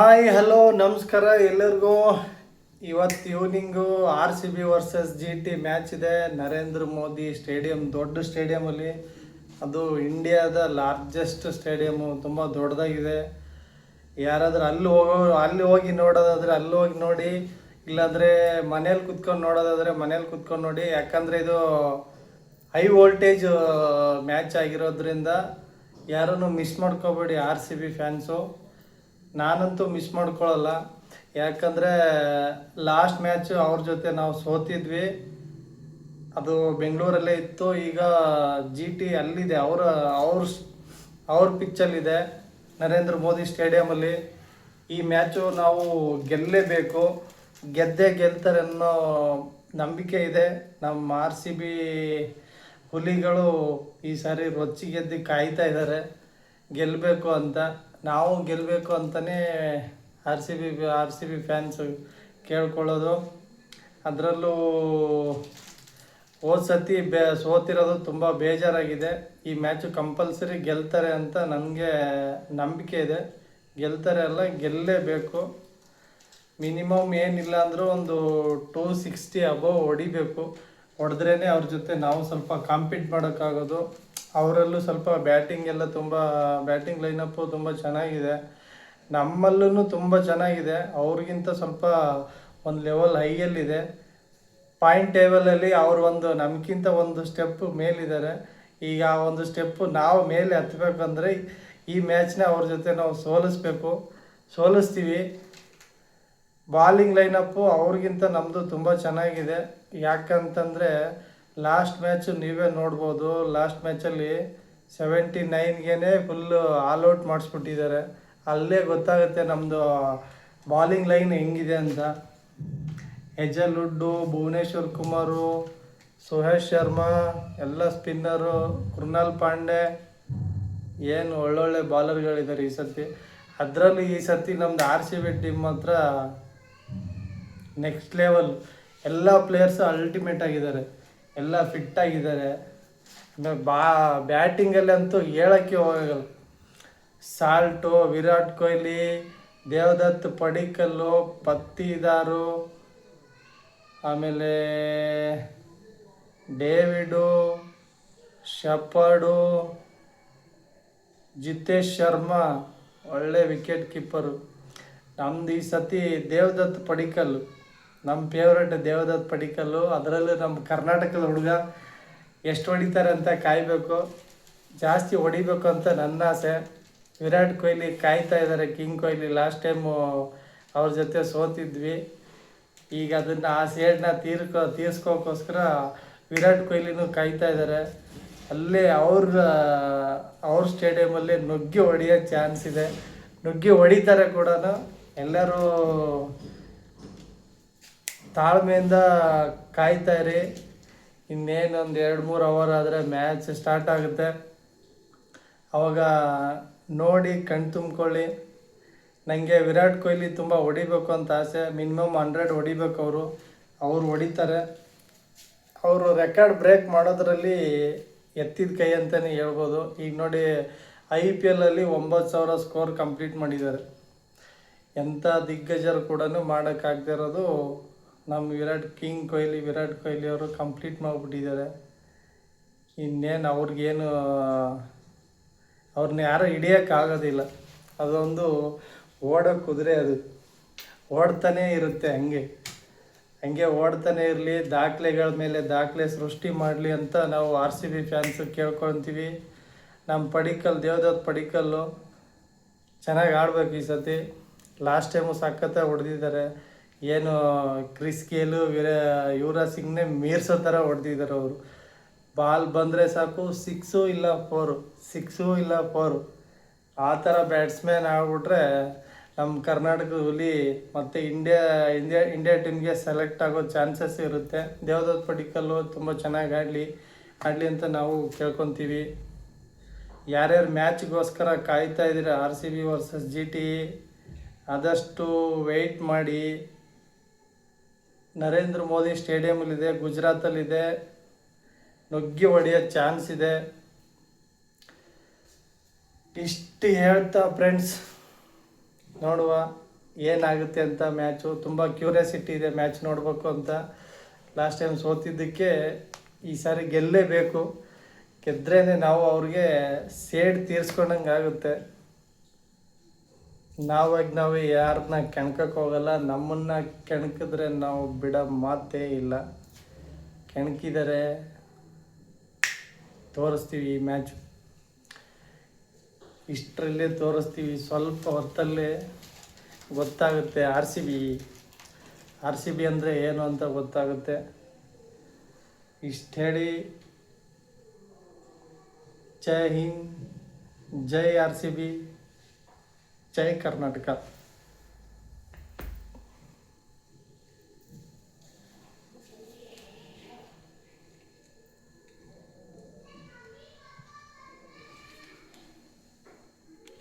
Hi hello ನಮಸ್ಕಾರ ಎಲ್ಲರಿಗೂ. ಇವತ್ತು evening RCB versus GT match ಇದೆ. ನರೇಂದ್ರ ಮೋದಿ ಸ್ಟೇಡಿಯಂ, ದೊಡ್ಡ ಸ್ಟೇಡಿಯಮಲ್ಲಿ. ಅದು ಇಂಡಿಯಾದ ಲಾರ್ಜೆಸ್ಟ್ ಸ್ಟೇಡಿಯಮ್ಮು, ತುಂಬ ದೊಡ್ಡದಾಗಿದೆ. ಯಾರಾದರೂ ಅಲ್ಲಿ ಹೋಗಿ ನೋಡೋದಾದರೆ ಅಲ್ಲಿ ಹೋಗಿ ನೋಡಿ, ಇಲ್ಲಾಂದರೆ ಮನೇಲಿ ಕುತ್ಕೊಂಡು ನೋಡೋದಾದರೆ ಮನೇಲಿ ಕುತ್ಕೊಂಡು ನೋಡಿ. ಯಾಕಂದರೆ ಇದು ಹೈ ವೋಲ್ಟೇಜ್ ಮ್ಯಾಚ್ ಆಗಿರೋದ್ರಿಂದ ಯಾರನ್ನು ಮಿಸ್ ಮಾಡ್ಕೋಬೇಡಿ RCB ಫ್ಯಾನ್ಸು. ನಾನಂತೂ ಮಿಸ್ ಮಾಡ್ಕೊಳ್ಳಲ್ಲ. ಯಾಕಂದರೆ ಲಾಸ್ಟ್ ಮ್ಯಾಚು ಅವ್ರ ಜೊತೆ ನಾವು ಸೋತಿದ್ವಿ, ಅದು ಬೆಂಗಳೂರಲ್ಲೇ ಇತ್ತು. ಈಗ GT ಅಲ್ಲಿದೆ, ಅವ್ರ ಪಿಚ್ಚಲ್ಲಿದೆ, ನರೇಂದ್ರ ಮೋದಿ ಸ್ಟೇಡಿಯಮಲ್ಲಿ. ಈ ಮ್ಯಾಚು ನಾವು ಗೆಲ್ಲಲೇಬೇಕು, ಗೆಲ್ತಾರೆ ಅನ್ನೋ ನಂಬಿಕೆ ಇದೆ. ನಮ್ಮ RCB ಹುಲಿಗಳು ಈ ಸಾರಿ ರೊಚ್ಚಿಗೆದ್ದು ಕಾಯ್ತಾ ಇದ್ದಾರೆ ಗೆಲ್ಲಬೇಕು ಅಂತ. ನಾವು ಗೆಲ್ಲಬೇಕು ಅಂತಲೇ ಆರ್ ಸಿ ಬಿ ಫ್ಯಾನ್ಸು ಕೇಳ್ಕೊಳ್ಳೋದು. ಅದರಲ್ಲೂ ಹೋದ ಸತಿ ಸೋತಿರೋದು ತುಂಬ ಬೇಜಾರಾಗಿದೆ. ಈ ಮ್ಯಾಚು ಕಂಪಲ್ಸರಿ ಗೆಲ್ತಾರೆ ಅಂತ ನನಗೆ ನಂಬಿಕೆ ಇದೆ. ಗೆಲ್ತಾರೆ ಅಲ್ಲ, ಗೆಲ್ಲಲೇಬೇಕು. ಮಿನಿಮಮ್ ಏನಿಲ್ಲ ಅಂದರೂ ಒಂದು 260 ಅಬೋವ್ ಹೊಡಿಬೇಕು. ಹೊಡೆದ್ರೇ ಅವ್ರ ಜೊತೆ ನಾವು ಸ್ವಲ್ಪ ಕಾಂಪೀಟ್ ಮಾಡೋಕ್ಕಾಗೋದು. ಅವರಲ್ಲೂ ಸ್ವಲ್ಪ ಬ್ಯಾಟಿಂಗ್ ಲೈನಪ್ಪು ತುಂಬ ಚೆನ್ನಾಗಿದೆ. ನಮ್ಮಲ್ಲೂ ತುಂಬ ಚೆನ್ನಾಗಿದೆ. ಅವ್ರಿಗಿಂತ ಸ್ವಲ್ಪ ಒಂದು ಲೆವೆಲ್ ಹೈಯಲ್ಲಿದೆ. ಪಾಯಿಂಟ್ ಟೇಬಲಲ್ಲಿ ಅವರು ನಮಗಿಂತ ಒಂದು ಸ್ಟೆಪ್ ಮೇಲಿದ್ದಾರೆ. ಈಗ ಆ ಒಂದು ಸ್ಟೆಪ್ಪು ನಾವು ಮೇಲೆ ಹತ್ತಬೇಕಂದ್ರೆ ಈ ಮ್ಯಾಚ್ನ ಅವ್ರ ಜೊತೆ ನಾವು ಸೋಲಿಸ್ತೀವಿ. ಬಾಲಿಂಗ್ ಲೈನಪ್ಪು ಅವ್ರಿಗಿಂತ ನಮ್ಮದು ತುಂಬ ಚೆನ್ನಾಗಿದೆ. ಯಾಕಂತಂದರೆ ಲಾಸ್ಟ್ ಮ್ಯಾಚು ನೀವೇ ನೋಡ್ಬೋದು. ಲಾಸ್ಟ್ ಮ್ಯಾಚಲ್ಲಿ 79ಗೆ ಫುಲ್ಲು ಆಲ್ಔಟ್ ಮಾಡಿಸ್ಬಿಟ್ಟಿದ್ದಾರೆ. ಅಲ್ಲೇ ಗೊತ್ತಾಗುತ್ತೆ ನಮ್ಮದು ಬಾಲಿಂಗ್ ಲೈನ್ ಹೆಂಗಿದೆ ಅಂತ. ಹೆಜಲ್ವುಡ್ಡು, ಭುವನೇಶ್ವರ್ ಕುಮಾರು, ಸುಹೇಶ್ ಶರ್ಮಾ ಎಲ್ಲ ಸ್ಪಿನ್ನರು, ಕೃಣಾಲ್ ಪಾಂಡೆ, ಏನು ಒಳ್ಳೊಳ್ಳೆ ಬಾಲರ್ಗಳಿದ್ದಾರೆ ಈ ಸರ್ತಿ. ಅದರಲ್ಲೂ ಈ ಸರ್ತಿ ನಮ್ಮದು RCB ಟೀಮ್ ಮಾತ್ರ ನೆಕ್ಸ್ಟ್ ಲೆವೆಲ್. ಎಲ್ಲ ಪ್ಲೇಯರ್ಸು ಅಲ್ಟಿಮೇಟ್ ಆಗಿದ್ದಾರೆ, ಎಲ್ಲ ಫಿಟ್ ಆಗಿದ್ದಾರೆ. ಬ್ಯಾಟಿಂಗಲ್ಲಿ ಅಂತೂ ಹೇಳೋಕ್ಕೆ ಹೋಗಲ್ಲ. ಸಾಲ್ಟು, ವಿರಾಟ್ ಕೊಹ್ಲಿ, ದೇವದತ್ ಪಡಿಕ್ಕಲ್ಲು, ಪತ್ತಿದಾರು, ಆಮೇಲೆ ಡೇವಿಡು, ಶಪರ್ಡು, ಜಿತೇಶ್ ಶರ್ಮಾ ಒಳ್ಳೆ ವಿಕೆಟ್ ಕೀಪರು. ನಮ್ದು ಈ ಸತಿ ದೇವದತ್ ಪಡಿಕ್ಕಲ್ಲು, ನಮ್ಮ ಫೇವ್ರೇಟ್ ದೇವದತ್ ಪಡಿಕ್ಕಲ್ಲು. ಅದರಲ್ಲೂ ನಮ್ಮ ಕರ್ನಾಟಕದ ಹುಡುಗ ಎಷ್ಟು ಹೊಡಿತಾರೆ ಅಂತ ಕಾಯಬೇಕು. ಜಾಸ್ತಿ ಹೊಡಿಬೇಕು ಅಂತ ನನ್ನ ಆಸೆ. ವಿರಾಟ್ ಕೊಹ್ಲಿ ಕಾಯ್ತಾ ಇದ್ದಾರೆ, ಕಿಂಗ್ ಕೊಹ್ಲಿ. ಲಾಸ್ಟ್ ಟೈಮು ಅವ್ರ ಜೊತೆ ಸೋತಿದ್ವಿ. ಈಗ ಅದನ್ನು ಆ ಸೇಡನ್ನ ತೀರ್ಸ್ಕೋಕ್ಕೋಸ್ಕರ ವಿರಾಟ್ ಕೊಹ್ಲಿನೂ ಕಾಯ್ತಾ ಇದ್ದಾರೆ. ಅಲ್ಲೇ ಅವ್ರ ಸ್ಟೇಡಿಯಮಲ್ಲಿ ನುಗ್ಗಿ ಹೊಡೆಯೋ ಚಾನ್ಸ್ ಇದೆ. ನುಗ್ಗಿ ಹೊಡಿತಾರೆ ಕೂಡ. ಎಲ್ಲರೂ ತಾಳ್ಮೆಯಿಂದ ಕಾಯ್ತಾ ಇರಿ. ಇನ್ನೇನೊಂದು 2-3 ಅವರ್ ಆದರೆ ಮ್ಯಾಚ್ ಸ್ಟಾರ್ಟ್ ಆಗುತ್ತೆ. ಅವಾಗ ನೋಡಿ ಕಣ್ ತುಂಬ್ಕೊಳ್ಳಿ. ನನಗೆ ವಿರಾಟ್ ಕೊಹ್ಲಿ ತುಂಬ ಹೊಡಿಬೇಕು ಅಂತ ಆಸೆ. ಮಿನಿಮಮ್ 100 ಹೊಡಿಬೇಕು ಅವ್ರು ಹೊಡಿತಾರೆ. ಅವರು ರೆಕಾರ್ಡ್ ಬ್ರೇಕ್ ಮಾಡೋದ್ರಲ್ಲಿ ಎತ್ತಿದ ಕೈ ಅಂತಲೇ ಹೇಳ್ಬೋದು. ಈಗ ನೋಡಿ, IPL 9,000 ಸ್ಕೋರ್ ಕಂಪ್ಲೀಟ್ ಮಾಡಿದ್ದಾರೆ. ಎಂಥ ದಿಗ್ಗಜರು ಕೂಡ ಮಾಡೋಕ್ಕಾಗದಿರೋದು ನಮ್ಮ ವಿರಾಟ್ ಕೊಹ್ಲಿ ಅವರು ಕಂಪ್ಲೀಟ್ ಮಾಡಿಬಿಟ್ಟಿದ್ದಾರೆ. ಇನ್ನೇನು ಅವ್ರನ್ನ ಯಾರೂ ಹಿಡಿಯೋಕ್ಕಾಗೋದಿಲ್ಲ. ಅದೊಂದು ಓಡೋ ಕುದುರೆ, ಅದು ಓಡ್ತಾನೇ ಇರುತ್ತೆ. ಹಂಗೆ ಓಡ್ತಾನೆ ಇರಲಿ, ದಾಖಲೆಗಳ ಮೇಲೆ ದಾಖಲೆ ಸೃಷ್ಟಿ ಮಾಡಲಿ ಅಂತ ನಾವು RCB ಫ್ಯಾನ್ಸು ಕೇಳ್ಕೊತೀವಿ. ನಮ್ಮ ದೇವದತ್ ಪಡಿಕ್ಕಲ್ಲು ಚೆನ್ನಾಗಿ ಆಡ್ಬೇಕು ಈ ಸತಿ. ಲಾಸ್ಟ್ ಟೈಮು ಸಖತ್ತಾಗಿ ಹೊಡೆದಿದ್ದಾರೆ. ಏನು ಕ್ರಿಸ್ ಗೇಲು, ಯುವರಾಜ್ ಸಿಂಗ್ನೇ ಮೀರ್ಸೋ ಥರ ಹೊಡೆದಿದ್ದಾರೆ ಅವರು. ಬಾಲ್ ಬಂದರೆ ಸಾಕು, 6 ಇಲ್ಲ 4 ಆ ಥರ ಬ್ಯಾಟ್ಸ್ಮ್ಯಾನ್ ಆಗ್ಬಿಟ್ರೆ ನಮ್ಮ ಕರ್ನಾಟಕದ ಹುಲಿ ಮತ್ತು ಇಂಡಿಯಾ ಟೀಮ್ಗೆ ಸೆಲೆಕ್ಟ್ ಆಗೋ ಚಾನ್ಸಸ್ ಇರುತ್ತೆ. ದೇವದತ್ ಪಡಿಕ್ಕಲ್ಲು ತುಂಬ ಚೆನ್ನಾಗಿ ಆಡಲಿ ಅಂತ ನಾವು ಕೇಳ್ಕೊತೀವಿ. ಯಾರ್ಯಾರು ಮ್ಯಾಚ್ಗೋಸ್ಕರ ಕಾಯ್ತಾ ಇದ್ದೀರ RCB ವರ್ಸಸ್ GT, ಆದಷ್ಟು ವೆಯ್ಟ್ ಮಾಡಿ. ನರೇಂದ್ರ ಮೋದಿ ಸ್ಟೇಡಿಯಮಲ್ಲಿದೆ, ಗುಜರಾತಲ್ಲಿದೆ. ನುಗ್ಗಿ ಹೊಡೆಯೋ ಚಾನ್ಸ್ ಇದೆ. ಇಷ್ಟು ಹೇಳ್ತಾ ಫ್ರೆಂಡ್ಸ್, ನೋಡುವ ಏನಾಗುತ್ತೆ ಅಂತ ಮ್ಯಾಚು ತುಂಬ ಕ್ಯೂರಿಯಾಸಿಟಿ ಇದೆ ಮ್ಯಾಚ್ ನೋಡಬೇಕು ಅಂತ. ಲಾಸ್ಟ್ ಟೈಮ್ ಸೋತಿದ್ದಕ್ಕೆ ಈ ಸಾರಿ ಗೆಲ್ಲೇಬೇಕು. ಗೆದ್ರೇ ನಾವು ಅವ್ರಿಗೆ ಸೇಡ್ ತೀರ್ಸ್ಕೊಂಡಂಗೆ ಆಗುತ್ತೆ. ನಾವು ಯಾರನ್ನ ಕೆಣ್ಕಕ್ಕೆ ಹೋಗಲ್ಲ. ನಮ್ಮನ್ನು ಕೆಣಕಿದ್ರೆ ನಾವು ಬಿಡೋ ಮಾತೇ ಇಲ್ಲ. ಕೆಣಕಿದರೆ ತೋರಿಸ್ತೀವಿ ಈ ಮ್ಯಾಚು. ಇಷ್ಟರಲ್ಲೇ ತೋರಿಸ್ತೀವಿ, ಸ್ವಲ್ಪ ಹೊತ್ತಲ್ಲೇ ಗೊತ್ತಾಗುತ್ತೆ. ಆರ್ ಸಿ ಬಿ ಅಂದರೆ ಏನು ಅಂತ ಗೊತ್ತಾಗುತ್ತೆ. ಇಷ್ಟು ಹೇಳಿ ಜೈ ಹಿಂದ್, ಜೈ ಆರ್ ಸಿ ಬಿ, ಜೈ ಕರ್ನಾಟಕ.